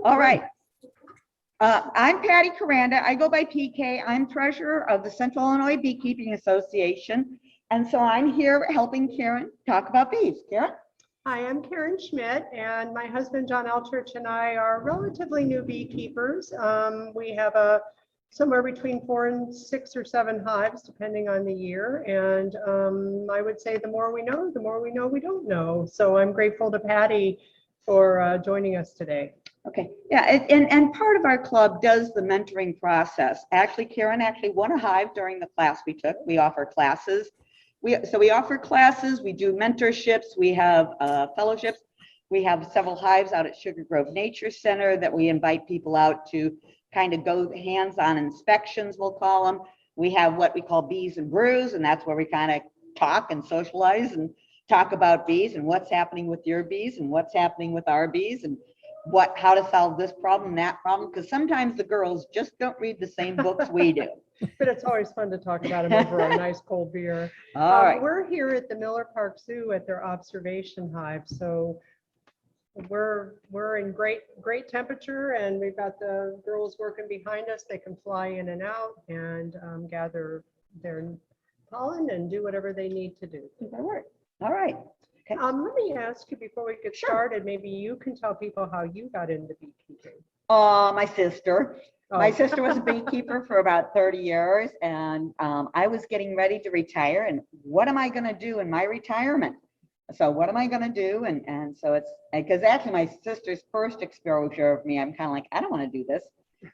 All right. I'm Patti Koranda. I go by PK. I'm treasurer of the Central Illinois Beekeeping Association. And so I'm here helping Karen talk about bees. Karen? Hi, I'm Karen Schmidt, and my husband John Elchurch and I are relatively new beekeepers. We have somewhere between 4 and 6 or 7 hives, depending on the year. And I would say the more we know we don't know. So I'm grateful to Patti for joining us today. Okay, yeah, and part of our club does the mentoring process. Actually, Karen won a hive during the class we took. We offer classes. So we offer classes, we do mentorships, we have fellowships. We have several hives out at Sugar Grove Nature Center that we invite people out to kind of go hands-on inspections, we'll call them. We have what we call Bees and Brews, and that's where we kind of talk and socialize and talk about bees and what's happening with your bees and what's happening with our bees and how to solve this problem, that problem, because sometimes the girls just don't read the same books we do. But it's always fun to talk about them over a nice cold beer. All right. We're here at the Miller Park Zoo at their observation hive. So we're in great temperature, and we've got the girls working behind us. They can fly in and out and gather their pollen and do whatever they need to do. All right. Okay. Let me ask you before we get started, maybe you can tell people how you got into beekeeping. My sister. Oh. My sister was a beekeeper for about 30 years, and I was getting ready to retire. And what am I going to do in my retirement? So what am I going to do? And so it's because actually my sister's first exposure of me, I'm kind of like, I don't want to do this.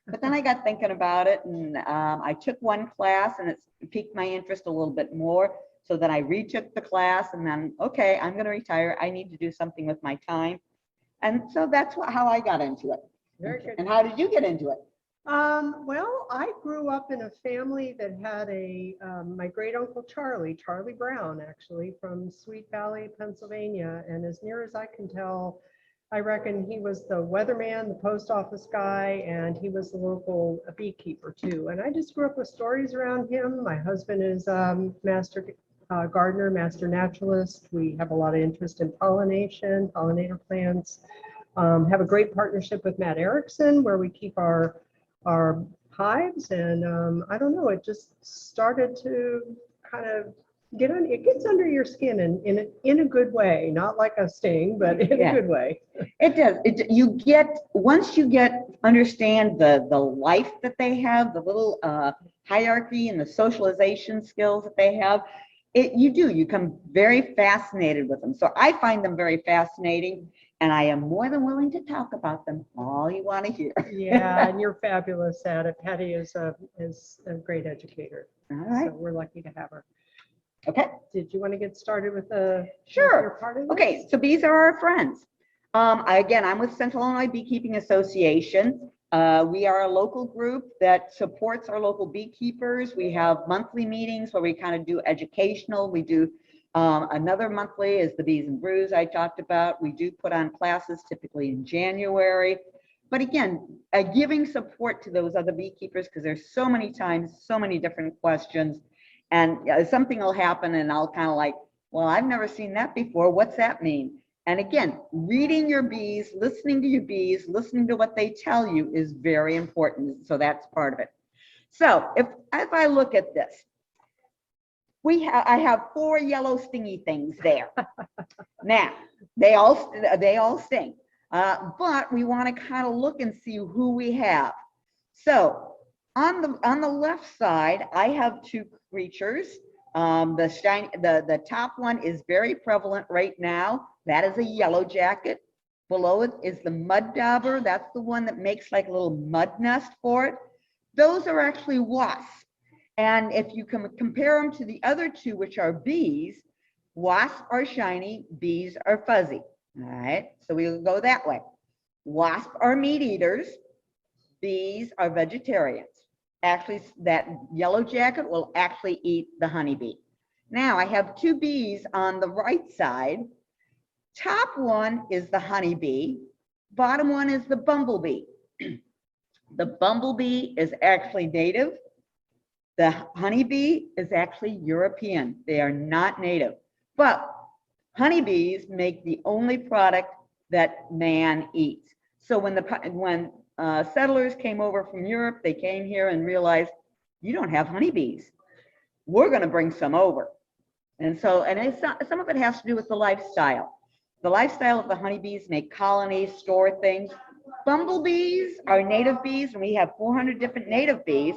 But then I got thinking about it, and I took one class, and it piqued my interest a little bit more. So then I retook the class, and then, okay, I'm going to retire. I need to do something with my time. And so that's how I got into it. Very good. And how did you get into it? Well, I grew up in a family that had my great uncle Charlie Brown, actually, from Sweet Valley, Pennsylvania. And as near as I can tell, I reckon he was the weatherman, the post office guy, and he was the local beekeeper too. And I just grew up with stories around him. My husband is master gardener, master naturalist. We have a lot of interest in pollination, pollinator plants. Have a great partnership with Matt Erickson, where we keep our hives, and I don't know, it just started to kind of it gets under your skin in a good way, not like a sting, but in a good way. It does. Once you understand the life that they have, the little hierarchy and the socialization skills that they have, you become very fascinated with them. So I find them very fascinating, and I am more than willing to talk about them all you want to hear. Yeah, and you're fabulous at it. Patti is a great educator. All right. So we're lucky to have her. Okay. Did you want to get started with your part of this? Okay, so bees are our friends. Again, I'm with Central Illinois Beekeeping Association. We are a local group that supports our local beekeepers. We have monthly meetings where we kind of do educational. We do another monthly is the Bees and Brews I talked about. We do put on classes typically in January. But again, giving support to those other beekeepers, because there's so many times, so many different questions. And something will happen and I'll kind of like, well, I've never seen that before. What's that mean? And again, reading your bees, listening to your bees, listening to what they tell you is very important. So that's part of it. So if I look at this, I have 4 yellow stingy things there. Now, they all sting, but we want to kind of look and see who we have. So on the left side, I have 2 creatures. The top one is very prevalent right now. That is a yellow jacket. Below it is the mud dauber. That's the one that makes like a little mud nest for it. Those are actually wasps. And if you can compare them to the other 2, which are bees, wasps are shiny, bees are fuzzy. All right, so we'll go that way. Wasps are meat eaters, bees are vegetarians. Actually, that yellow jacket will actually eat the honeybee. Now I have 2 bees on the right side. Top one is the honeybee, bottom one is the bumblebee. The bumblebee is actually native. The honeybee is actually European. They are not native, but honeybees make the only product that man eats. So when settlers came over from Europe, they came here and realized, you don't have honeybees. We're going to bring some over. And so, some of it has to do with the lifestyle. The lifestyle of the honeybees, make colonies, store things. Bumblebees are native bees, and we have 400 different native bees,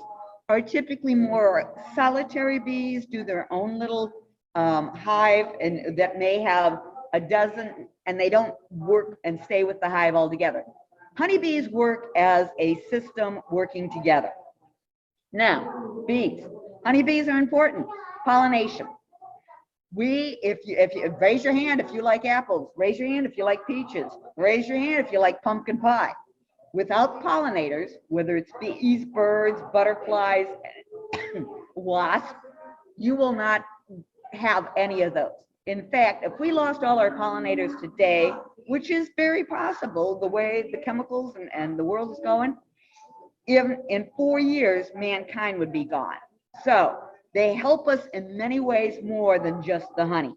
are typically more solitary bees, do their own little hive, and that may have a dozen, and they don't work and stay with the hive altogether. Honeybees work as a system working together. Now, bees. Honeybees are important. Pollination. If you raise your hand if you like apples, raise your hand if you like peaches, raise your hand if you like pumpkin pie. Without pollinators, whether it's bees, birds, butterflies, wasps, you will not have any of those. In fact, if we lost all our pollinators today, which is very possible the way the chemicals and the world is going, in 4 years, mankind would be gone. So they help us in many ways more than just the honey.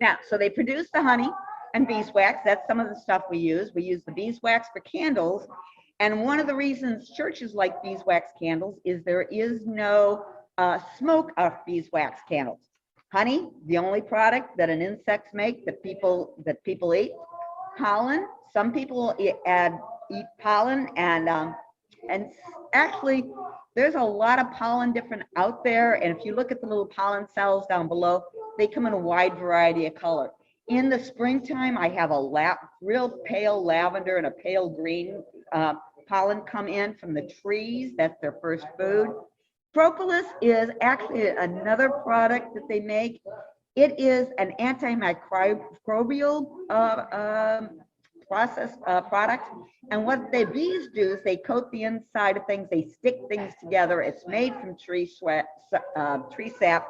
Now, so they produce the honey and beeswax. That's some of the stuff we use. We use the beeswax for candles. And one of the reasons churches like beeswax candles is there is no smoke of beeswax candles. Honey, the only product that insects make that people eat. Pollen, some people eat pollen, and actually there's a lot of pollen different out there, and if you look at the little pollen cells down below, they come in a wide variety of color. In the springtime, I have a real pale lavender and a pale green pollen come in from the trees. That's their first food. Propolis is actually another product that they make. It is an antimicrobial product. And what the bees do is they coat the inside of things, they stick things together. It's made from tree sap.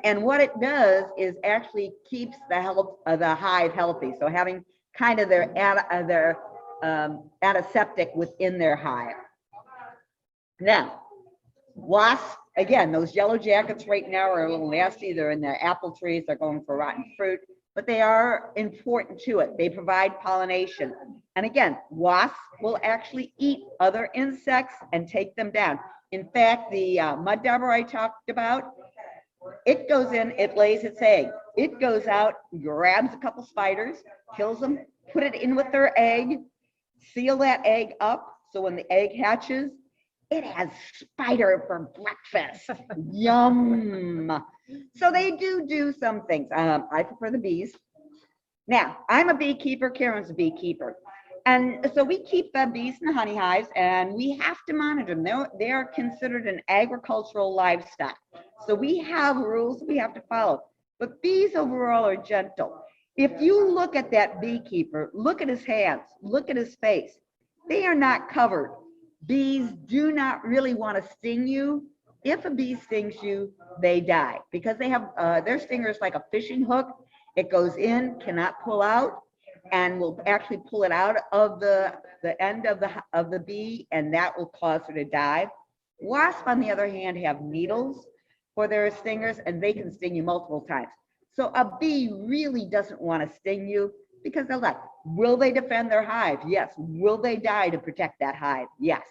And what it does is actually keeps the health of the hive healthy. So having kind of their antiseptic within their hive. Now, wasps, again, those yellow jackets right now are a little nasty. They're in their apple trees. They're going for rotten fruit, but they are important to it. They provide pollination. And again, wasps will actually eat other insects and take them down. In fact, the mud dauber I talked about, it goes in, it lays its egg. It goes out, grabs a couple spiders, kills them, put it in with their egg, seal that egg up, so when the egg hatches, it has spider for breakfast. Yum. So they do some things. I prefer the bees. Now, I'm a beekeeper, Karen's a beekeeper. And so we keep the bees in the honey hives, and we have to monitor them. They are considered an agricultural livestock. So we have rules we have to follow. But bees overall are gentle. If you look at that beekeeper, look at his hands, look at his face. They are not covered. Bees do not really want to sting you. If a bee stings you, they die because they have their stinger is like a fishing hook. It goes in, cannot pull out, and will actually pull it out of the end of the bee, and that will cause her to die. Wasps, on the other hand, have needles for their stingers, and they can sting you multiple times. So a bee really doesn't want to sting you because they're like, will they defend their hive? Yes. Will they die to protect that hive? Yes.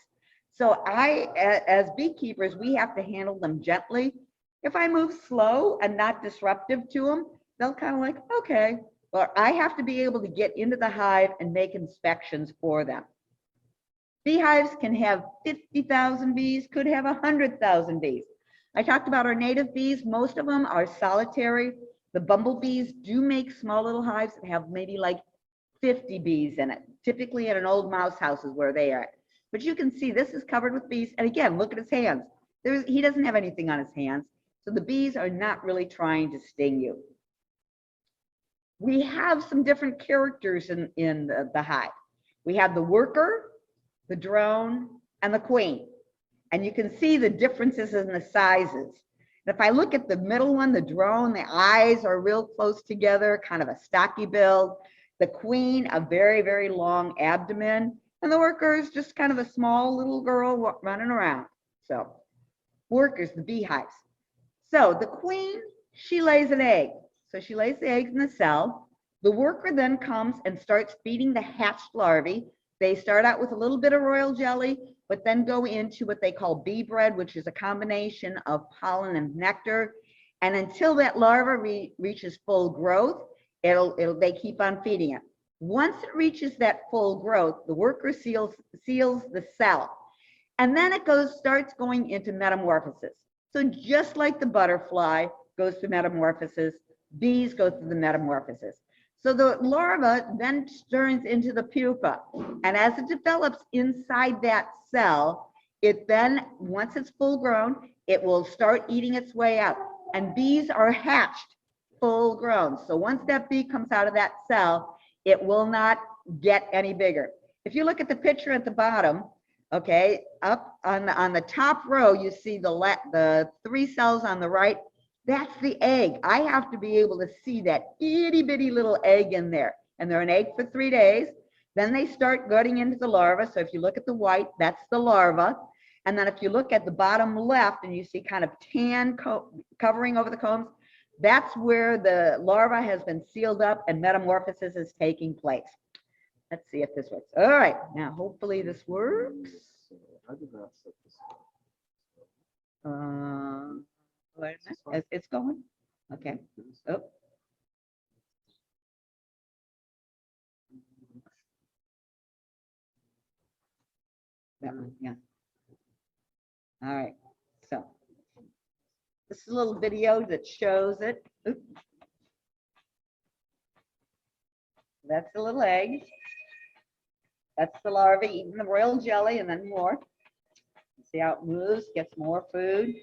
So as beekeepers, we have to handle them gently. If I move slow and not disruptive to them, they'll kind of like, okay. Well, I have to be able to get into the hive and make inspections for them. Beehives can have 50,000 bees, could have 100,000 bees. I talked about our native bees. Most of them are solitary. The bumblebees do make small little hives that have maybe like 50 bees in it. Typically in an old mouse house is where they are. But you can see this is covered with bees. And again, look at his hands. He doesn't have anything on his hands. So the bees are not really trying to sting you. We have some different characters in the hive. We have the worker, the drone, and the queen. And you can see the differences in the sizes. And if I look at the middle one, the drone, the eyes are real close together, kind of a stocky build. The queen, a very, very long abdomen. And the worker is just kind of a small little girl running around. So workers, the beehives. So the queen, she lays an egg. So she lays the eggs in the cell. The worker then comes and starts feeding the hatched larvae. They start out with a little bit of royal jelly, but then go into what they call bee bread, which is a combination of pollen and nectar. And until that larva reaches full growth, they keep on feeding it. Once it reaches that full growth, the worker seals the cell. And then it starts going into metamorphosis. So just like the butterfly goes through metamorphosis, bees go through the metamorphosis. So the larva then turns into the pupa. And as it develops inside that cell, it then, once it's full grown, it will start eating its way out. And bees are hatched full grown. So once that bee comes out of that cell, it will not get any bigger. If you look at the picture at the bottom, okay, up on the top row, you see the 3 cells on the right. That's the egg. I have to be able to see that itty bitty little egg in there. And they're an egg for 3 days. Then they start going into the larva. So if you look at the white, that's the larva. And then if you look at the bottom left and you see kind of tan covering over the combs, that's where the larva has been sealed up and metamorphosis is taking place. Let's see if this works. All right, now hopefully this works. Wait a minute. It's going. Okay. Oh. That one, yeah. All right. So this is a little video that shows it. Oops. That's the little egg. That's the larva eating the royal jelly and then more. See how it moves, gets more food.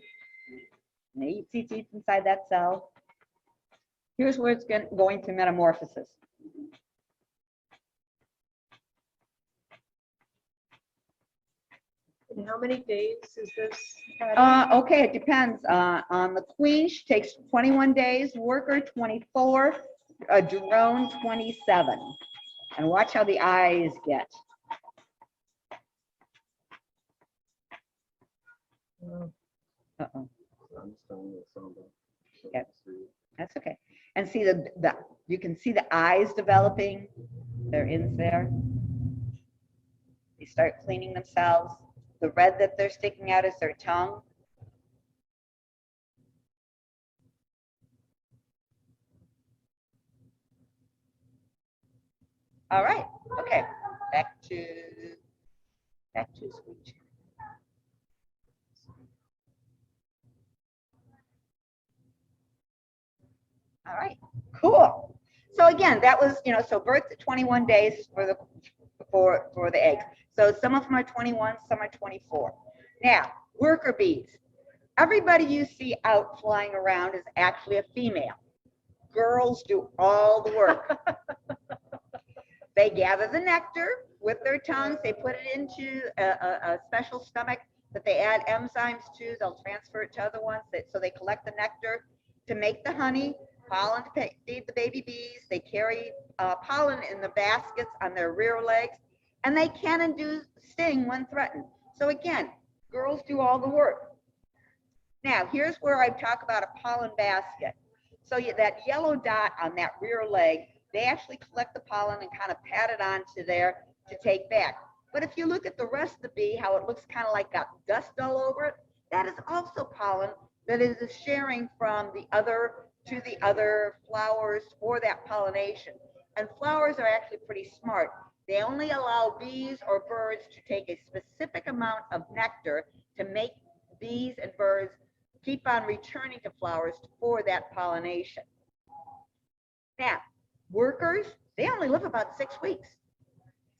And it eats inside that cell. Here's where it's going through metamorphosis. And how many days is this? Okay, it depends. On the queen, she takes 21 days, worker 24, a drone 27. And watch how the eyes get. Uh-oh. Yep. That's okay. And see you can see the eyes developing. They're in there. They start cleaning themselves. The red that they're sticking out is their tongue. All right. Okay. Back to speech. All right, cool. So again, that was, so birth at 21 days for the eggs. So some of them are 21, some are 24. Now, worker bees. Everybody you see out flying around is actually a female. Girls do all the work. They gather the nectar with their tongues. They put it into a special stomach that they add enzymes to. They'll transfer it to other ones. So they collect the nectar to make the honey, pollen to feed the baby bees. They carry pollen in the baskets on their rear legs, and they can and do sting when threatened. So again, girls do all the work. Now, here's where I talk about a pollen basket. So that yellow dot on that rear leg, they actually collect the pollen and kind of pat it onto there to take back. But if you look at the rest of the bee, how it looks kind of like got dust all over it, that is also pollen that is sharing from the other to the other flowers for that pollination. And flowers are actually pretty smart. They only allow bees or birds to take a specific amount of nectar to make bees and birds keep on returning to flowers for that pollination. Now, workers, they only live about 6 weeks.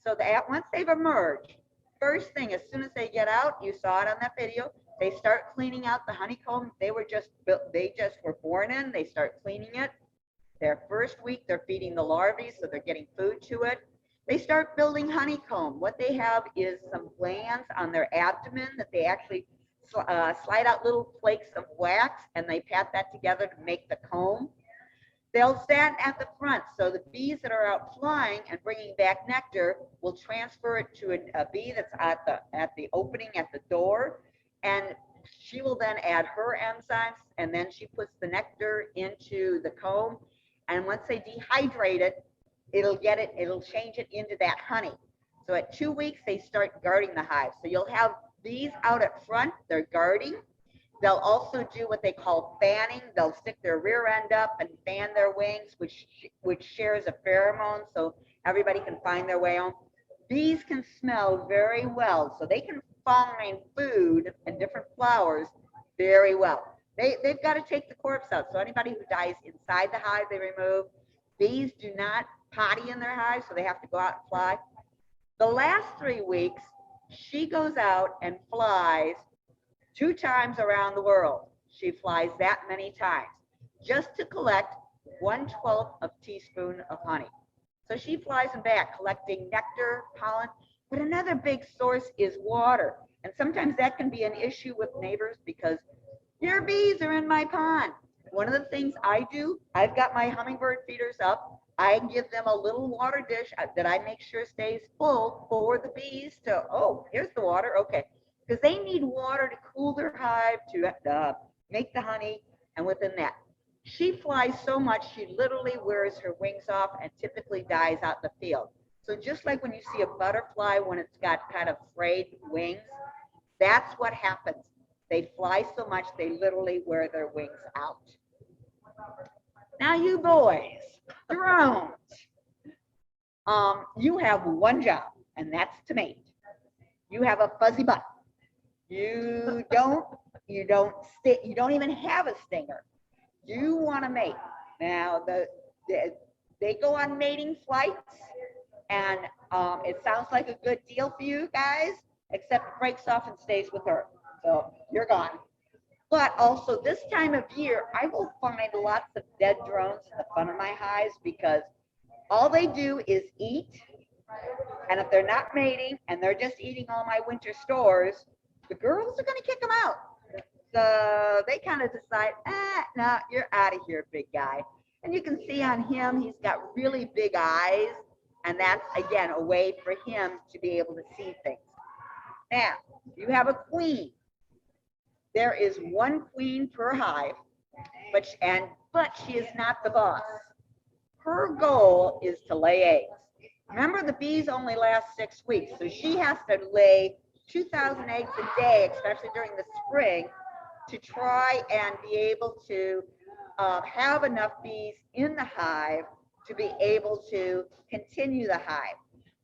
So that once they've emerged, first thing, as soon as they get out, you saw it on that video, they start cleaning out the honeycomb. They just were born in, they start cleaning it. Their first week, they're feeding the larvae, so they're getting food to it. They start building honeycomb. What they have is some glands on their abdomen that they actually slide out little flakes of wax, and they pat that together to make the comb. They'll stand at the front, so the bees that are out flying and bringing back nectar will transfer it to a bee that's at the opening at the door, and she will then add her enzymes, and then she puts the nectar into the comb. And once they dehydrate it, it'll change it into that honey. So at 2 weeks, they start guarding the hive. So you'll have bees out at front, they're guarding. They'll also do what they call fanning. They'll stick their rear end up and fan their wings, which shares a pheromone so everybody can find their way home. Bees can smell very well, so they can find food and different flowers very well. They've got to take the corpse out. So anybody who dies inside the hive, they remove. Bees do not potty in their hive, so they have to go out and fly. The last 3 weeks, she goes out and flies 2 times around the world. She flies that many times just to collect 1/12 of a teaspoon of honey. So she flies them back, collecting nectar, pollen. But another big source is water. And sometimes that can be an issue with neighbors because your bees are in my pond. One of the things I do, I've got my hummingbird feeders up. I give them a little water dish that I make sure stays full for the bees to, oh, here's the water, okay. Because they need water to cool their hive, to make the honey, and within that. She flies so much, she literally wears her wings off and typically dies out in the field. So just like when you see a butterfly when it's got kind of frayed wings, that's what happens. They fly so much, they literally wear their wings out. Now you boys, drones, you have one job, and that's to mate. You have a fuzzy butt. You don't even have a stinger. You want to mate. Now they go on mating flights, and it sounds like a good deal for you guys, except it breaks off and stays with her. So you're gone. But also this time of year, I will find lots of dead drones in the front of my hives because all they do is eat. And if they're not mating and they're just eating all my winter stores, the girls are going to kick them out. So they kind of decide, no, you're out of here, big guy. And you can see on him, he's got really big eyes. And that's, again, a way for him to be able to see things. Now, you have a queen. There is one queen per hive, but she is not the boss. Her goal is to lay eggs. Remember, the bees only last 6 weeks, so she has to lay 2,000 eggs a day, especially during the spring, to try and be able to have enough bees in the hive to be able to continue the hive.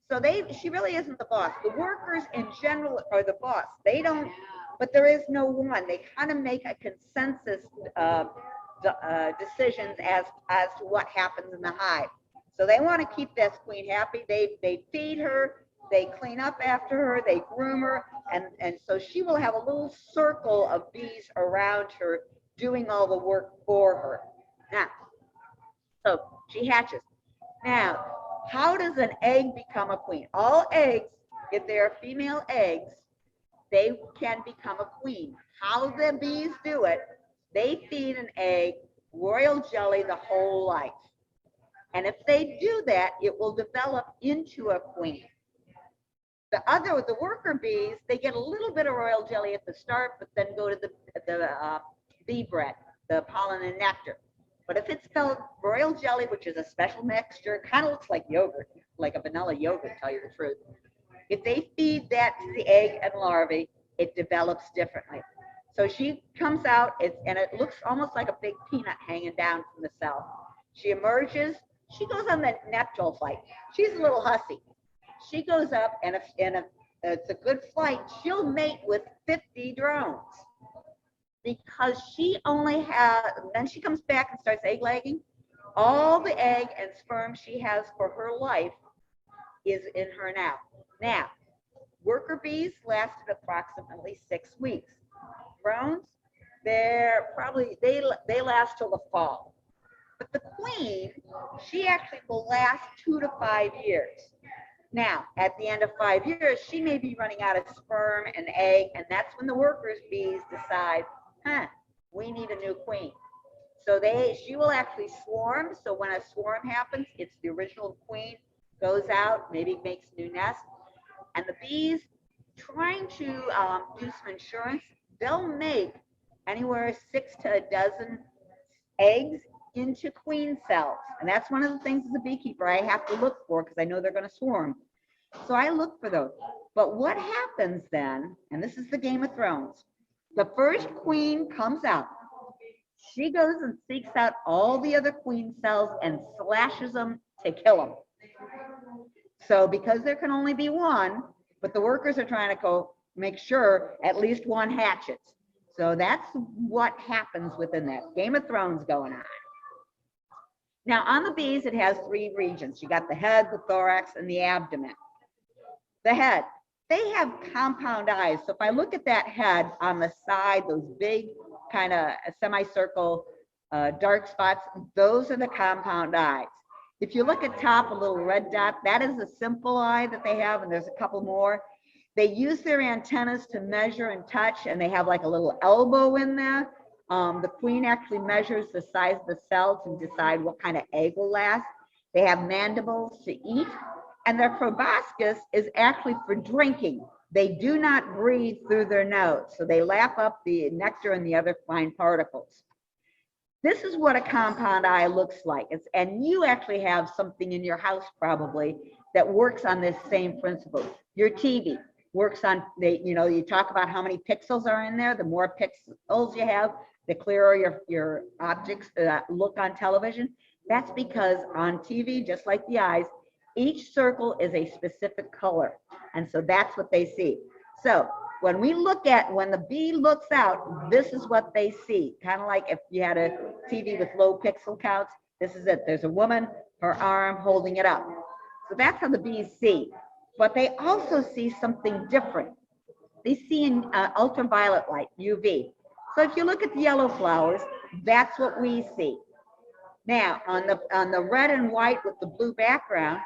So she really isn't the boss. The workers in general are the boss. They don't, but there is no one. They kind of make a consensus decisions as to what happens in the hive. So they want to keep this queen happy. They feed her, they clean up after her, they groom her, and so she will have a little circle of bees around her doing all the work for her. Now, so she hatches. Now, how does an egg become a queen? All eggs, if they are female eggs, they can become a queen. How the bees do it, they feed an egg royal jelly the whole life. And if they do that, it will develop into a queen. The worker bees, they get a little bit of royal jelly at the start, but then go to the bee bread, the pollen and nectar. But if it's spelled royal jelly, which is a special mixture, kind of looks like yogurt, like a vanilla yogurt, to tell you the truth. If they feed that to the egg and larvae, it develops differently. So she comes out, and it looks almost like a big peanut hanging down from the cell. She emerges. She goes on the nuptial flight. She's a little hussy. She goes up, and if it's a good flight, she'll mate with 50 drones. Because she only has, then she comes back and starts egg laying. All the egg and sperm she has for her life is in her now. Now, worker bees lasted approximately 6 weeks. Drones, they last till the fall. But the queen, she actually will last 2 to 5 years. Now, at the end of 5 years, she may be running out of sperm and egg, and that's when the workers bees decide, we need a new queen. So she will actually swarm. So when a swarm happens, it's the original queen goes out, maybe makes a new nest. And the bees trying to do some insurance, they'll make anywhere 6 to a dozen eggs into queen cells. And that's one of the things as a beekeeper I have to look for because I know they're going to swarm. So I look for those. But what happens then, and this is the Game of Thrones, the first queen comes out. She goes and seeks out all the other queen cells and slashes them to kill them. So because there can only be one, but the workers are trying to go make sure at least one hatches. So that's what happens within that. Game of Thrones going on. Now on the bees, it has 3 regions. You got the head, the thorax, and the abdomen. The head, they have compound eyes. So if I look at that head on the side, those big kind of semicircle dark spots, those are the compound eyes. If you look at top, a little red dot, that is a simple eye that they have, and there's a couple more. They use their antennas to measure and touch, and they have like a little elbow in there. The queen actually measures the size of the cells and decide what kind of egg will last. They have mandibles to eat, and their proboscis is actually for drinking. They do not breathe through their nose, so they lap up the nectar and the other fine particles. This is what a compound eye looks like. And you actually have something in your house probably that works on this same principle. Your TV works on, you talk about how many pixels are in there. The more pixels you have, the clearer your objects look on television. That's because on TV, just like the eyes, each circle is a specific color. And so that's what they see. So when the bee looks out, this is what they see. Kind of like if you had a TV with low pixel counts, this is it. There's a woman, her arm holding it up. So that's how the bees see. But they also see something different. They see in ultraviolet light, UV. So if you look at the yellow flowers, that's what we see. Now, on the red and white with the blue background,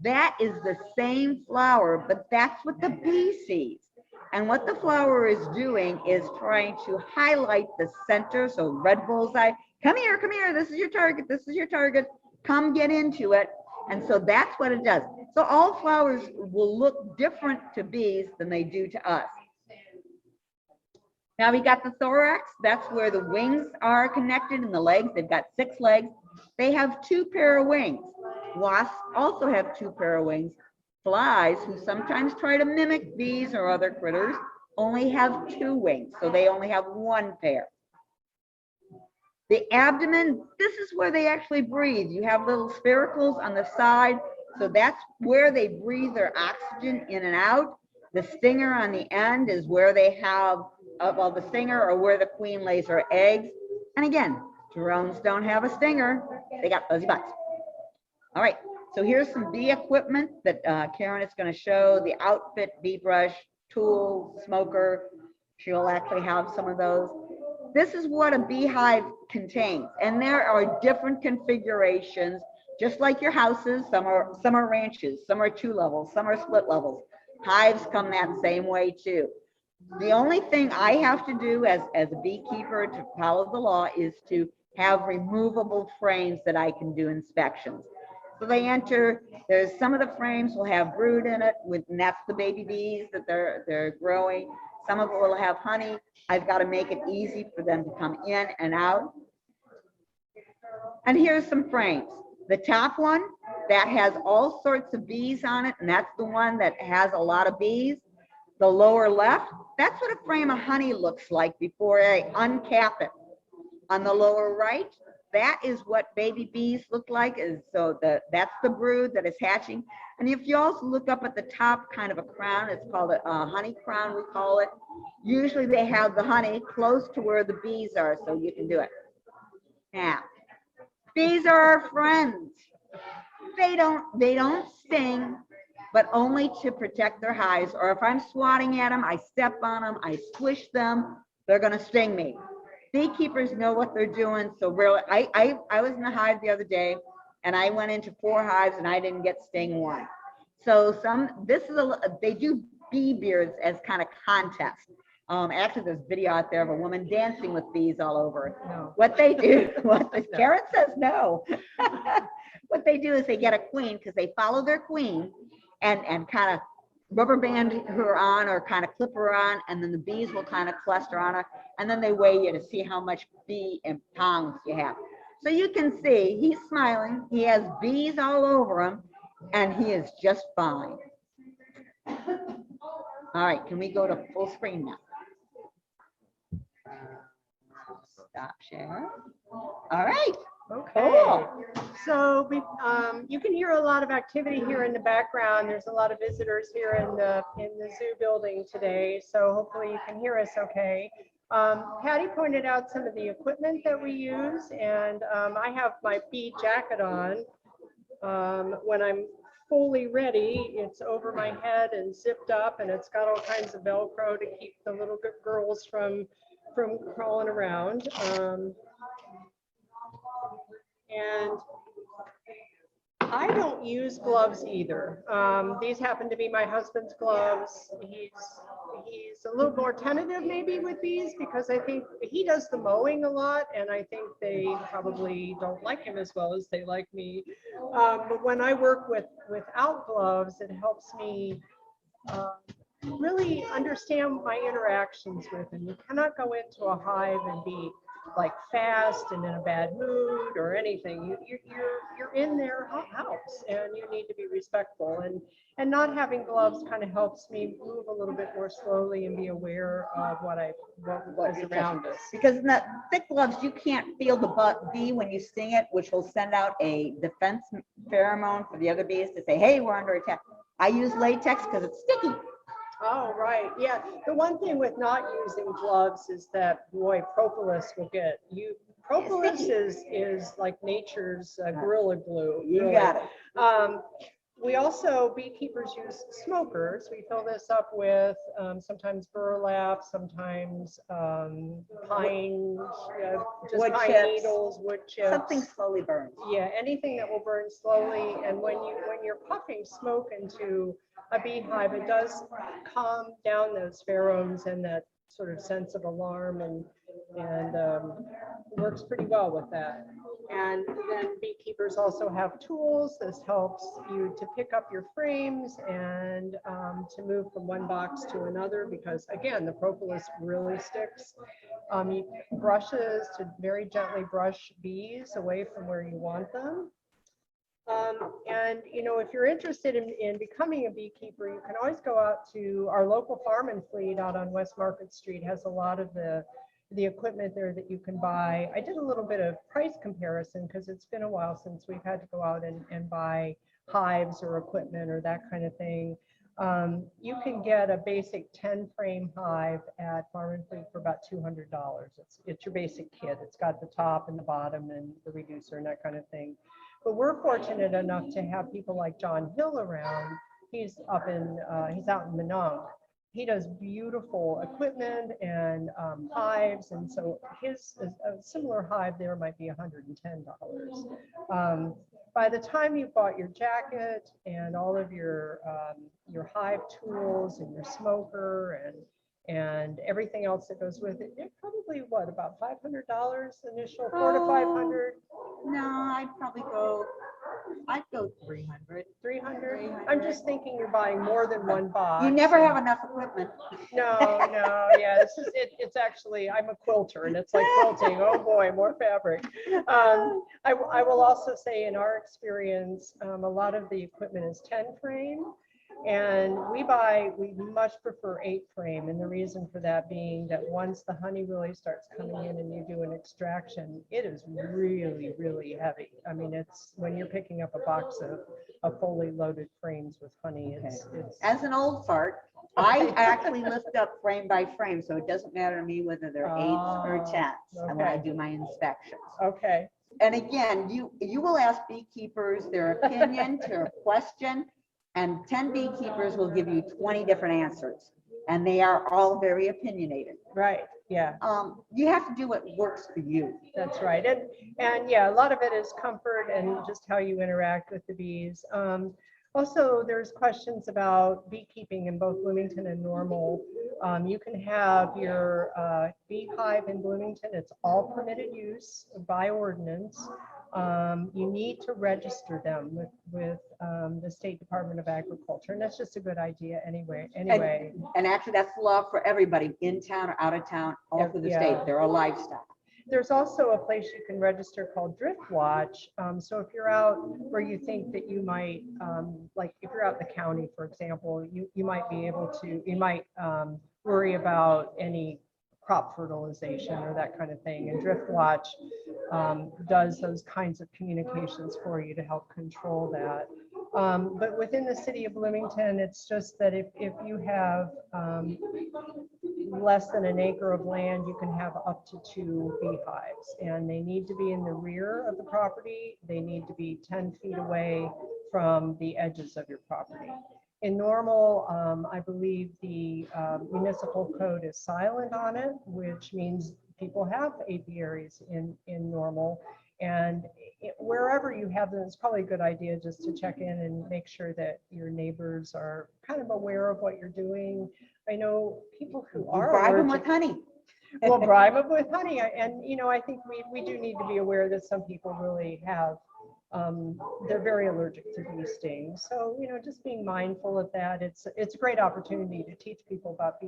that is the same flower, but that's what the bee sees. And what the flower is doing is trying to highlight the center, so red bullseye, come here, this is your target, come get into it. And so that's what it does. So all flowers will look different to bees than they do to us. Now we got the thorax, that's where the wings are connected and the legs, they've got 6 legs. They have 2 pair of wings. Wasps also have 2 pair of wings. Flies, who sometimes try to mimic bees or other critters, only have 2 wings, so they only have 1 pair. The abdomen, this is where they actually breathe. You have little spiracles on the side, so that's where they breathe their oxygen in and out. The stinger on the end is where they have, the stinger or where the queen lays her eggs. And again, drones don't have a stinger, they got fuzzy butts. All right, so here's some bee equipment that Karen is going to show. The outfit, bee brush, tool, smoker. She'll actually have some of those. This is what a beehive contains, and there are different configurations, just like your houses. Some are ranches, some are 2 levels, some are split levels. Hives come that same way too. The only thing I have to do as a beekeeper to follow the law is to have removable frames that I can do inspections. So they enter, there's some of the frames will have brood in it, and that's the baby bees that they're growing. Some of it will have honey. I've got to make it easy for them to come in and out. And here's some frames. The top one, that has all sorts of bees on it, and that's the one that has a lot of bees. The lower left, that's what a frame of honey looks like before I uncap it. On the lower right, that is what baby bees look like. That's the brood that is hatching. And if you also look up at the top, kind of a crown, it's called a honey crown, we call it. Usually they have the honey close to where the bees are, so you can do it. Now, bees are our friends. They don't sting, but only to protect their hives. Or if I'm swatting at them, I step on them, I squish them, they're going to sting me. Beekeepers know what they're doing. So really, I was in a hive the other day, and I went into 4 hives, and I didn't get sting 1. So they do bee beards as kind of contests. Actually, there's a video out there of a woman dancing with bees all over. No. What they do, Karen says no. What they do is they get a queen, because they follow their queen and kind of rubber band her on or kind of clip her on, and then the bees will kind of cluster on her, and then they weigh you to see how much bee and pounds you have. So you can see he's smiling. He has bees all over him, and he is just fine. All right, can we go to full screen now? Stop share. All right. Okay. Cool. So you can hear a lot of activity here in the background. There's a lot of visitors here in the zoo building today. So hopefully you can hear us okay. Patti pointed out some of the equipment that we use, and I have my bee jacket on. When I'm fully ready, it's over my head and zipped up, and it's got all kinds of Velcro to keep the little girls from crawling around. And I don't use gloves either. These happen to be my husband's gloves. He's a little more tentative maybe with these because I think he does the mowing a lot, and I think they probably don't like him as well as they like me. But when I work without gloves, it helps me really understand my interactions with him. You cannot go into a hive and be like fast and in a bad mood or anything. You're in their house, and you need to be respectful, and not having gloves kind of helps me move a little bit more slowly and be aware of what is around us. Because in the thick gloves, you can't feel the bee when you sting it, which will send out a defense pheromone for the other bees to say, hey, we're under attack. I use latex because it's sticky. Oh, right. Yeah. The one thing with not using gloves is that, boy, propolis will get you. Propolis is like nature's gorilla glue. You really. got it. We also, beekeepers use smokers. We fill this up with sometimes burlap, sometimes pine, just Wood pine chips. needles, wood chips. Something slowly burns. Yeah, anything that will burn slowly. And when you're puffing smoke into a beehive, it does calm down those pheromones and that sort of sense of alarm, and works pretty well with that. And then beekeepers also have tools. This helps you to pick up your frames and to move from one box to another, because again, the propolis really sticks. Brushes to very gently brush bees away from where you want them. And if you're interested in becoming a beekeeper, you can always go out to our local farm and fleet out on West Market Street. Has a lot of the equipment there that you can buy. I did a little bit of price comparison because it's been a while since we've had to go out and buy hives or equipment or that kind of thing. You can get a basic 10-frame hive at Farm and Fleet for about $200. It's your basic kit. It's got the top and the bottom and the reducer and that kind of thing. But we're fortunate enough to have people like John Hill around. He's out in Minong. He does beautiful equipment and hives, and so a similar hive there might be $110. By the time you've bought your jacket and all of your hive tools and your smoker and everything else that goes with it, it's probably about $500 initial, $400 to $500. No, I'd go 300. 300. I'm just thinking you're buying more than one box. You never have enough equipment. No, yeah, it's actually, I'm a quilter, and it's like quilting. Oh boy, more fabric. I will also say, in our experience, a lot of the equipment is 10-frame. And we much prefer 8-frame, and the reason for that being that once the honey really starts coming in and you do an extraction, it is really, really heavy. I mean, it's when you're picking up a box of fully loaded frames with honey, it's As an old fart, I actually lift up frame by frame, so it doesn't matter to me whether they're 8s or 10s when I do my inspections. Okay. And again, you will ask beekeepers their opinion to a question, and 10 beekeepers will give you 20 different answers, and they are all very opinionated. Right. Yeah. You have to do what works for you. That's right. And yeah, a lot of it is comfort and just how you interact with the bees. Also, there's questions about beekeeping in both Bloomington and Normal. You can have your beehive in Bloomington. It's all permitted use by ordinance. You need to register them with the State Department of Agriculture, and that's just a good idea anyway. And actually, that's the law for everybody, in town or out of town, all through the state. They're a livestock. There's also a place you can register called Drift Watch. So if you're out where you think that you might, like if you're out in the county, for example, you might be able to, you might worry about any crop fertilization or that kind of thing. And Drift Watch does those kinds of communications for you to help control that. But within the city of Bloomington, it's just that if you have less than an acre of land, you can have up to 2 beehives, and they need to be in the rear of the property. They need to be 10 feet away from the edges of your property. In normal, I believe the municipal code is silent on it, which means people have apiaries in normal. And wherever you have them, it's probably a good idea just to check in and make sure that your neighbors are kind of aware of what you're doing. I know people who are bribe them with honey. Well, bribe them with honey. And, you know, I think we do need to be aware that some people really have, they're very allergic to bee stings. So, you know, just being mindful of that. It's a great opportunity to teach people about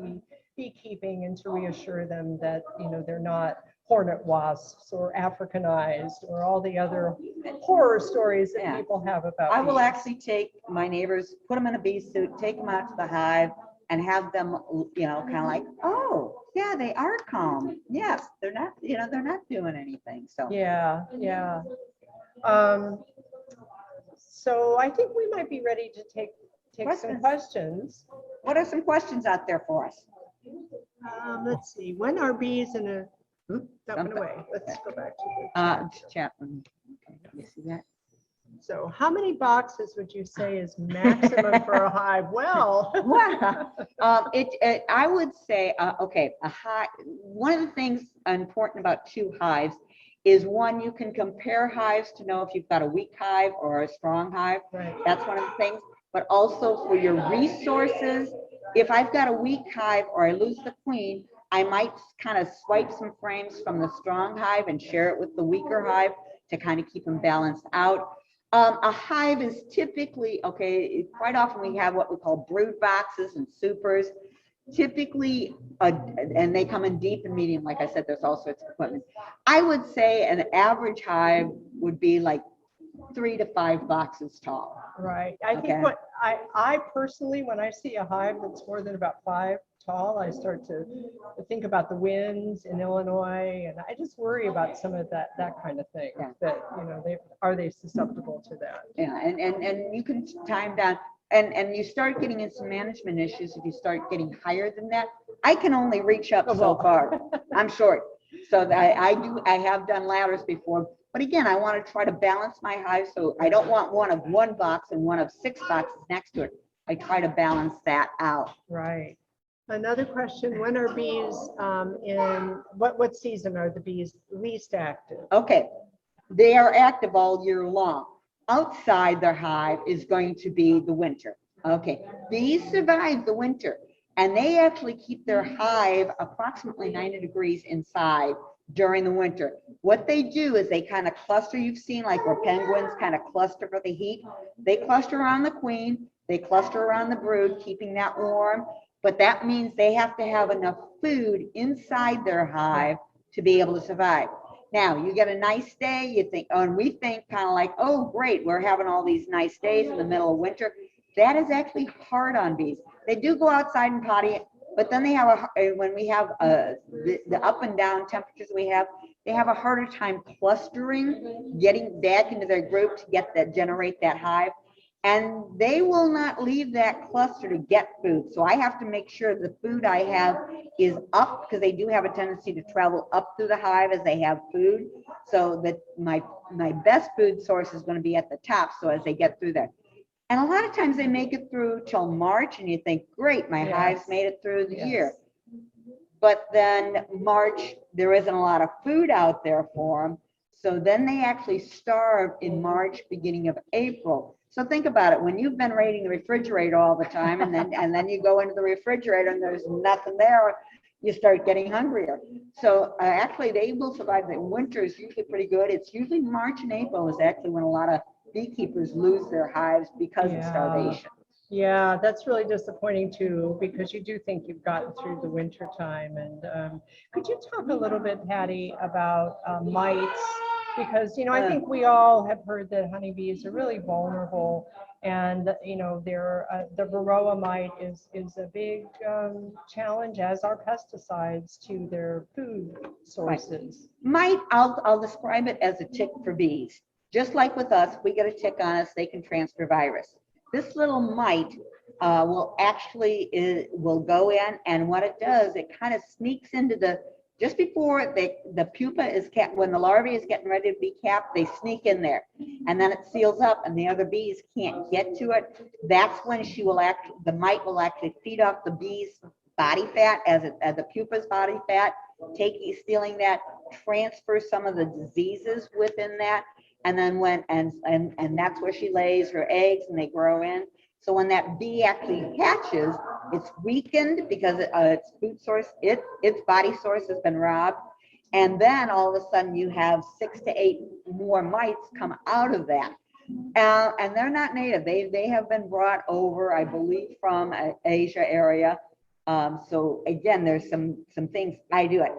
beekeeping and to reassure them that, you know, they're not hornet wasps or Africanized or all the other horror stories that people have about I will bees. actually take my neighbors, put them in a bee suit, take them out to the hive and have them, you know, kind of like, oh, yeah, they are calm. Yes, they're not, you know, they're not doing anything. So Yeah. So I think we might be ready to take some questions. What are some questions out there for us? Let's see. When are bees in a that went Something. away. Let's go back to the Chapter. Okay, let me see that. So how many boxes would you say is maximum for a hive? Well, Wow. I would say, okay, a hive. One of the things important about 2 hives is, one, you can compare hives to know if you've got a weak hive or a strong hive. right. That's one of the things. But also for your resources, if I've got a weak hive or I lose the queen, I might kind of swipe some frames from the strong hive and share it with the weaker hive to kind of keep them balanced out. A hive is typically, okay, quite often we have what we call brood boxes and supers. Typically, and they come in deep and medium. Like I said, there's all sorts of equipment. I would say an average hive would be like 3 to 5 boxes tall. Right. I think what I personally, when I see a hive that's more than about 5 tall, I start to think about the winds in Illinois, and I just worry about some of that kind of thing. Yeah. That, you know, are they susceptible to that? Yeah, and you can time down, and you start getting into management issues if you start getting higher than that. I can only reach up so far. I'm short, so I have done ladders before. But again, I want to try to balance my hive, so I don't want one of 1 box and one of 6 boxes next to it. I try to balance that out. Right. Another question, when are bees in, what season are the bees least active? Okay, they are active all year long. Outside their hive is going to be the winter. Okay, bees survive the winter, and they actually keep their hive approximately 90 degrees inside during the winter. What they do is they kind of cluster. You've seen like where penguins kind of cluster for the heat. They cluster around the queen, they cluster around the brood, keeping that warm. But that means they have to have enough food inside their hive to be able to survive. Now, you get a nice day, you think, oh, and we think kind of like, oh, great, we're having all these nice days in the middle of winter. That is actually hard on bees. They do go outside and potty, but then they have when we have the up and down temperatures we have, they have a harder time clustering, getting back into their group to generate that hive. And they will not leave that cluster to get food. So I have to make sure the food I have is up, because they do have a tendency to travel up through the hive as they have food. So that my best food source is going to be at the top. So as they get through there. And a lot of times they make it through till March, and you think, great, my hives made it through the year. But then March, there isn't a lot of food out there for them. So then they actually starve in March, beginning of April. So think about it, when you've been raiding the refrigerator all the time, and then you go into the refrigerator and there's nothing there, you start getting hungrier. So actually they will survive. The winter is usually pretty good. It's usually March and April is actually when a lot of beekeepers lose their hives because of starvation. Yeah, that's really disappointing too, because you do think you've gotten through the winter time. And could you talk a little bit, Patti, about mites? Because, you know, I think we all have heard that honeybees are really vulnerable, and, you know, they're, the varroa mite is a big challenge, as are pesticides, to their food sources. Mite, I'll describe it as a tick for bees. Just like with us, we get a tick on us, they can transfer virus. This little mite will go in, and what it does, it kind of sneaks into just before the pupa is capped, when the larvae is getting ready to be capped, they sneak in there, and then it seals up, and the other bees can't get to it. That's when the mite will actually feed off the bee's body fat as the pupa's body fat, stealing that, transfer some of the diseases within that, and then and that's where she lays her eggs and they grow in. So when that bee actually hatches, it's weakened because its food source, its body source has been robbed, and then all of a sudden you have 6 to 8 more mites come out of that. And they're not native. They have been brought over, I believe, from Asia area. So again, there's some things I do it.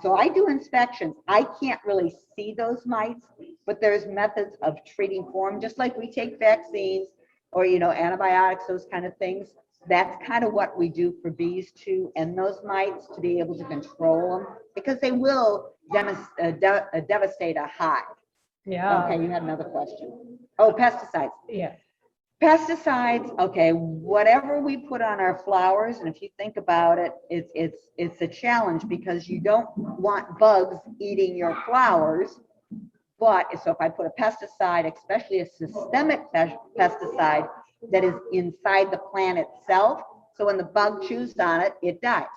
So I do inspections. I can't really see those mites, but there's methods of treating for them, just like we take vaccines or, you know, antibiotics, those kind of things. That's kind of what we do for bees too, and those mites, to be able to control them, because they will devastate a hive. Yeah. Okay, you had another question. Oh, pesticides. Yeah. Pesticides, okay, whatever we put on our flowers, and if you think about it, it's a challenge, because you don't want bugs eating your flowers. But so if I put a pesticide, especially a systemic pesticide that is inside the plant itself, so when the bug chews on it, it dies.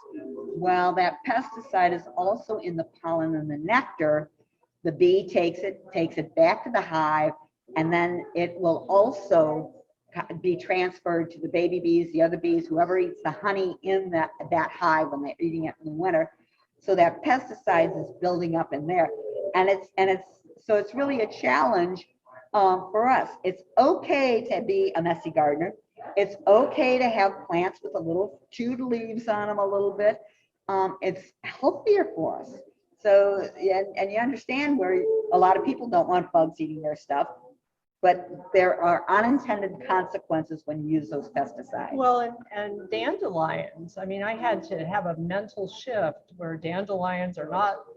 Well, that pesticide is also in the pollen and the nectar. The bee takes it back to the hive, and then it will also be transferred to the baby bees, the other bees, whoever eats the honey in that hive when they're eating it in the winter. So that pesticides is building up in there, and it's really a challenge for us. It's okay to be a messy gardener. It's okay to have plants with a little chewed leaves on them a little bit. It's healthier for us. So, and you understand where a lot of people don't want bugs eating their stuff, but there are unintended consequences when you use those pesticides. Well, and dandelions. I mean, I had to have a mental shift where dandelions are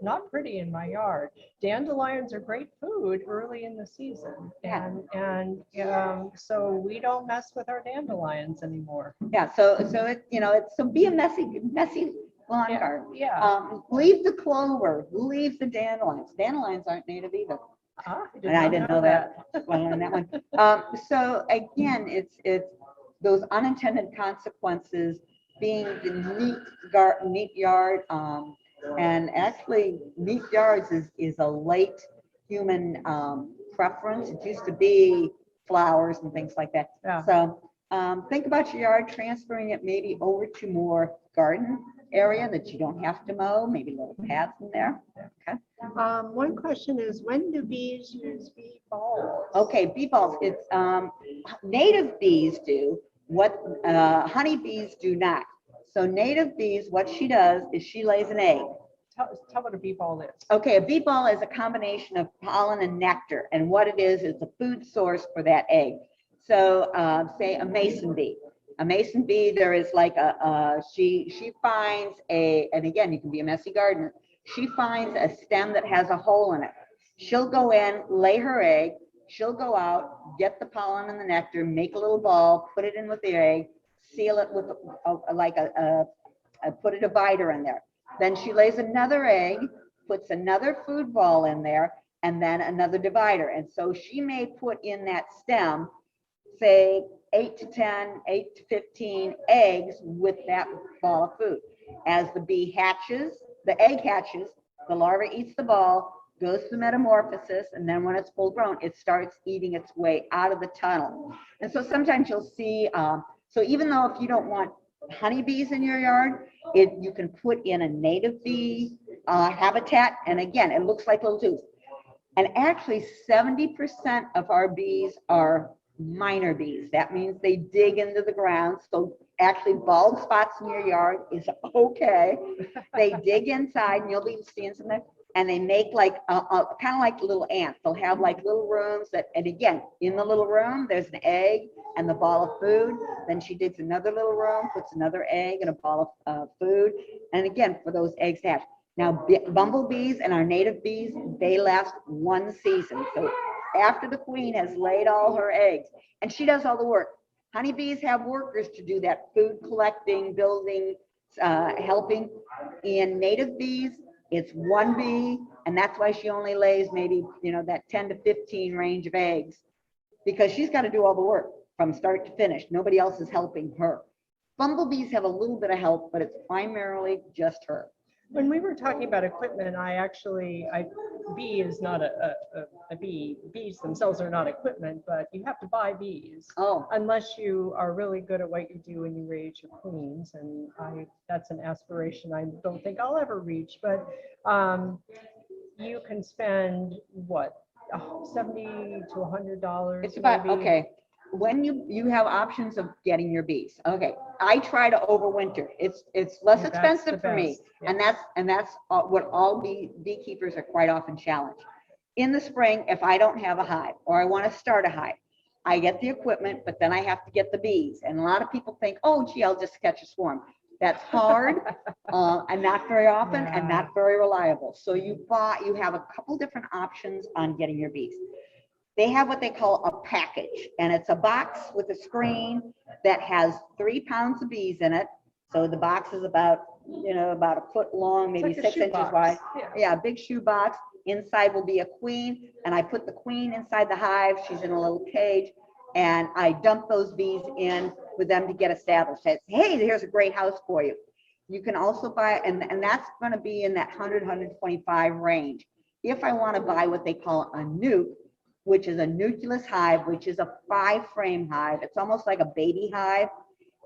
not pretty in my yard. Dandelions are great food early in the season, and so we don't mess with our dandelions anymore. Yeah. So be a messy lawn garden. Yeah. Leave the clover. Leave the dandelions. Dandelions aren't native either. And I didn't know that. Well, on that one. So again, it's those unintended consequences, being the neat yard, and actually neat yards is a late human preference. It used to be flowers and things like that. Yeah. So think about your yard, transferring it maybe over to more garden area that you don't have to mow, maybe little paths in there. Okay. One question is, when do bees use bee balls? Okay, bee balls. It's native bees do what honeybees do not. So native bees, what she does is she lays an egg. Tell what a bee ball is. Okay, a bee ball is a combination of pollen and nectar, and what it is a food source for that egg. So say a mason bee. A mason bee, there is like she finds and again, you can be a messy gardener. She finds a stem that has a hole in it. She'll go in, lay her egg. She'll go out, get the pollen and the nectar, make a little ball, put it in with the egg, seal it with put a divider in there. Then she lays another egg, puts another food ball in there, and then another divider. And so she may put in that stem, say 8 to 15 eggs with that ball of food. As the bee hatches, the egg hatches, the larva eats the ball, goes through metamorphosis, and then when it's full grown, it starts eating its way out of the tunnel. And so sometimes you'll see, so even though if you don't want honeybees in your yard, you can put in a native bee habitat, and again, it looks like little tubes. And actually 70% of our bees are minor bees. That means they dig into the ground. So actually bald spots in your yard is okay. They dig inside, and you'll be seeing some there, and they make like kind of like little ants. They'll have like little rooms that, and again, in the little room, there's an egg and the ball of food. Then she digs another little room, puts another egg and a ball of food. And again, for those eggs to hatch. Now, bumblebees and our native bees, they last one season. So after the queen has laid all her eggs, and she does all the work. Honeybees have workers to do that food collecting, building, helping. In native bees, it's one bee, and that's why she only lays maybe, that 10 to 15 range of eggs, because she's got to do all the work from start to finish. Nobody else is helping her. Bumblebees have a little bit of help, but it's primarily just her. When we were talking about equipment, bee is not a bee. Bees themselves are not equipment, but you have to buy bees. Oh, Unless you are really good at what you do and you raise your queens. And that's an aspiration I don't think I'll ever reach, but you can spend what, $70 to $100. it's about, maybe. okay. When you have options of getting your bees. Okay, I try to overwinter. It's less That's expensive the for me, best, yeah. and that's what all beekeepers are quite often challenged. In the spring, if I don't have a hive or I want to start a hive, I get the equipment, but then I have to get the bees. And a lot of people think, oh, gee, I'll just catch a swarm. That's hard and not very often and not very reliable. So you have a couple different options on getting your bees. They have what they call a package, and it's a box with a screen that has 3 pounds of bees in it. So the box is about a foot long, maybe like 6 inches box. wide. Yeah. A big shoe box. Inside will be a queen, and I put the queen inside the hive. She's in a little cage, and I dump those bees in for them to get established. Say, hey, here's a great house for you. You can also buy, and that's going to be in that 100, 125 range. If I want to buy what they call a nuke, which is a nucleus hive, which is a 5-frame hive. It's almost like a baby hive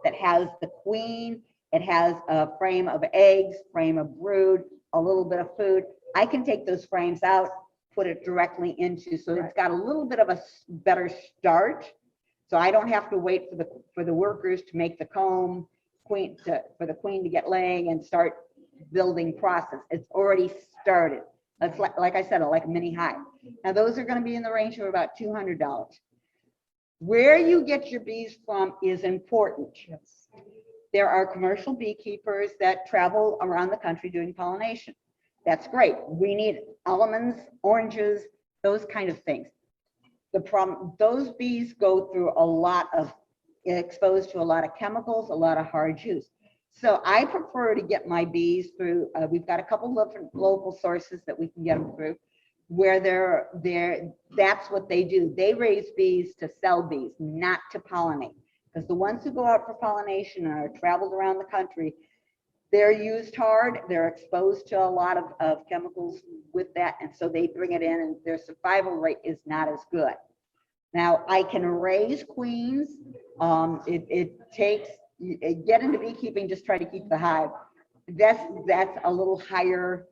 that has the queen. It has a frame of eggs, frame of brood, a little bit of food. I can take those frames out, put it directly into, so it's got a little bit of a better start. So I don't have to wait for the workers to make the comb, for the queen to get laying and start building process. It's already started. That's like I said, like a mini hive. Now those are going to be in the range of about $200. Where you get your bees from is important. Yes. There are commercial beekeepers that travel around the country doing pollination. That's great. We need almonds, oranges, those kind of things. The problem, those bees go through exposed to a lot of chemicals, a lot of hard juice. So I prefer to get my bees through, we've got a couple different local sources that we can get them through, where that's what they do. They raise bees to sell bees, not to pollinate. Because the ones who go out for pollination and are traveled around the country, they're used hard, they're exposed to a lot of chemicals with that, and so they bring it in and their survival rate is not as good. Now, I can raise queens. It takes, get into beekeeping, just try to keep the hive. That's a little higher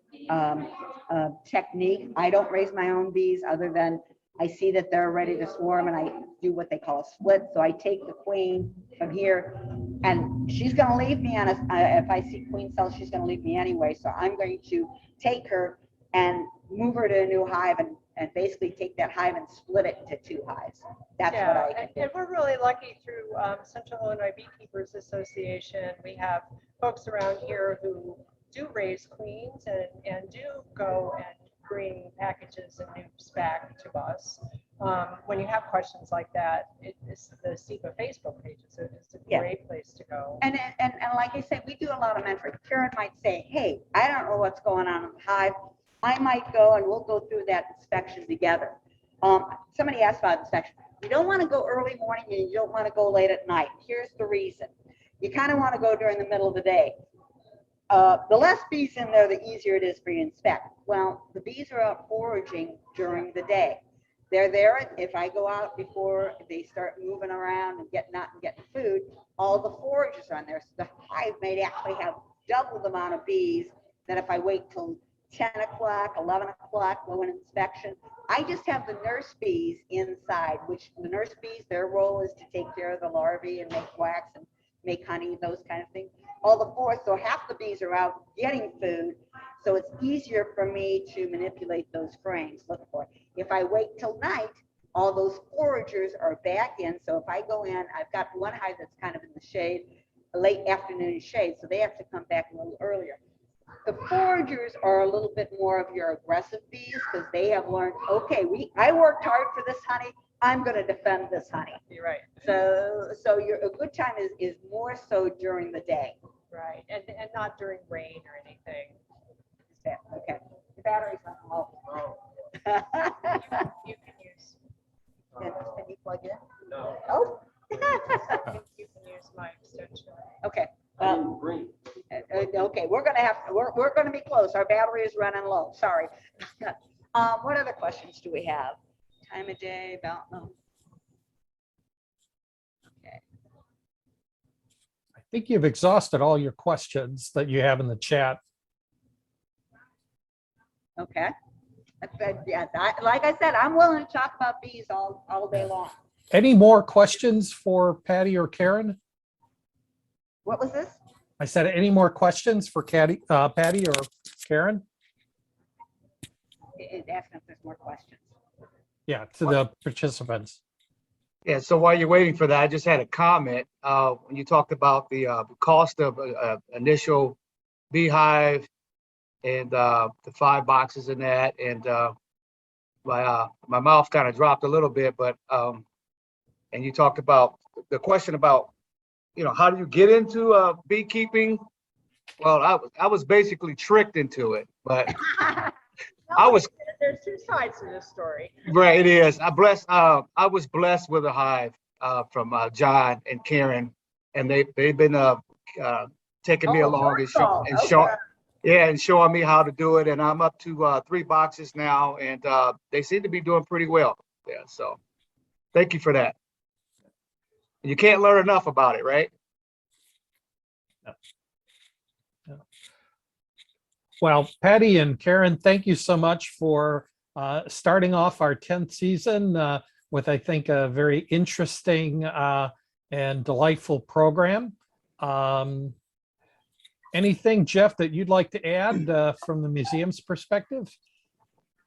technique. I don't raise my own bees other than I see that they're ready to swarm and I do what they call a split. So I take the queen from here and she's going to leave me on if I see queen cells, she's going to leave me anyway. So I'm going to take her and move her to a new hive and basically take that hive and split it into 2 hives. That's what I can do. And we're really lucky through Central Illinois Beekeepers Association. We have folks around here who do raise queens and do go and bring packages and nukes back to us. When you have questions like that, the SEPA Facebook page is a great place to go. And like I said, we do a lot of mentoring. Karen might say, hey, I don't know what's going on in the hive. I might go and we'll go through that inspection together. Somebody asked about inspection. You don't want to go early morning and you don't want to go late at night. Here's the reason. You kind of want to go during the middle of the day. The less bees in there, the easier it is for you to inspect. Well, the bees are out foraging during the day. They're there. If I go out before they start moving around and getting food, all the forages are on there. So the hive may actually have double the amount of bees than if I wait till 10 o'clock, 11 o'clock, go in inspection. I just have the nurse bees inside, which the nurse bees, their role is to take care of the larvae and make wax and make honey, those kind of things. All the fourth, so half the bees are out getting food, so it's easier for me to manipulate those frames, look for it. If I wait till night, all those foragers are back in, so if I go in, I've got one hive that's kind of in the shade, a late afternoon shade, so they have to come back a little earlier. The foragers are a little bit more of your aggressive bees because they have learned, okay, I worked hard for this honey, I'm going to defend this honey. You're right. So a good time is more so during the day. Right. And not during rain or anything. Okay. The battery's on low. You can use. Can you plug in? No. Oh. You can use my extension. Okay. Okay, we're gonna be close. Our battery is running low. Sorry. What other questions do we have? Time of day, about no. Okay. I think you've exhausted all your questions that you have in the chat. Okay. Yeah, like I said, I'm willing to talk about bees all day long. Any more questions for Patti or Karen? What was this? I said, any more questions for Patti or Karen? Asking if there's more questions. Yeah, to the participants. Yeah, so while you're waiting for that, I just had a comment. When you talked about the cost of initial beehive and the 5 boxes in that, and my mouth kind of dropped a little bit, but and you talked about the question about, how do you get into beekeeping? Well, I was basically tricked into it, but There's two sides to this story. right, it is. I was blessed with a hive from John and Karen, and they've been taking me along and showing me how to do it. And I'm up to 3 boxes now, and they seem to be doing pretty well. Yeah, so thank you for that. You can't learn enough about it, right? Well, Patti and Karen, thank you so much for starting off our 10th season with, I think, a very interesting and delightful program. Anything, Jeff, that you'd like to add from the museum's perspective?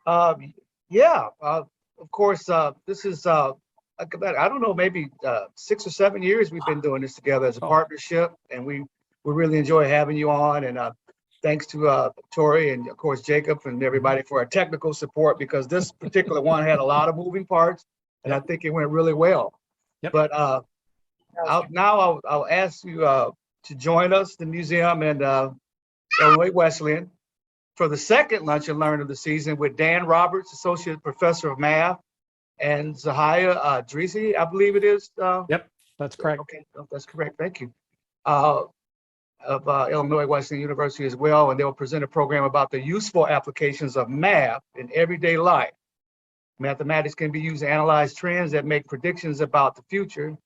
Yeah, of course, this is, I don't know, maybe 6 or 7 years we've been doing this together as a partnership, and we really enjoy having you on. And thanks to Tori and of course Jacob and everybody for our technical support, because this particular one had a lot of moving parts, and I think it went really well. Yep. But I'll ask you to join us, the museum and Illinois Wesleyan, for the second Lunch and Learn of the season with Dan Roberts, Associate Professor of Math, and Zahaya Drisi, I believe it is. Yep, that's correct. Okay, that's correct. Thank you. Of Illinois Wesleyan University as well, and they'll present a program about the useful applications of math in everyday life. Mathematics can be used to analyze trends that make predictions about the future,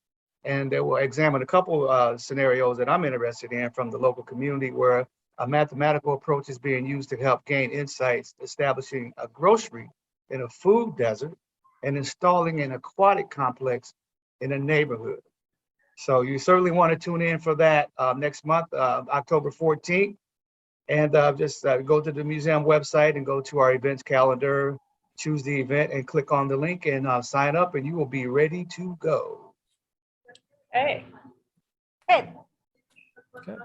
and they will examine a couple scenarios that I'm interested in from the local community where a mathematical approach is being used to help gain insights, establishing a grocery in a food desert and installing an aquatic complex in a neighborhood. So you certainly want to tune in for that next month, October 14th. And just go to the museum website and go to our events calendar, choose the event and click on the link and sign up, and you will be ready to go. Hey. Good. Okay.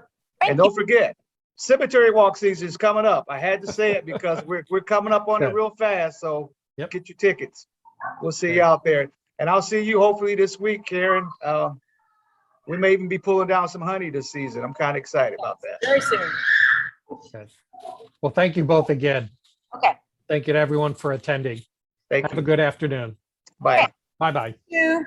And don't forget, cemetery walk season is coming up. I had to say it because we're coming up on it real fast. So get your tickets. We'll see you out there. And I'll see you hopefully this week, Karen. We may even be pulling down some honey this season. I'm kind of excited about that. Very soon. Okay. Well, thank you both again. Okay. Thank you to everyone for attending. Thank Have you. a good afternoon. Bye. Bye-bye. Thank you.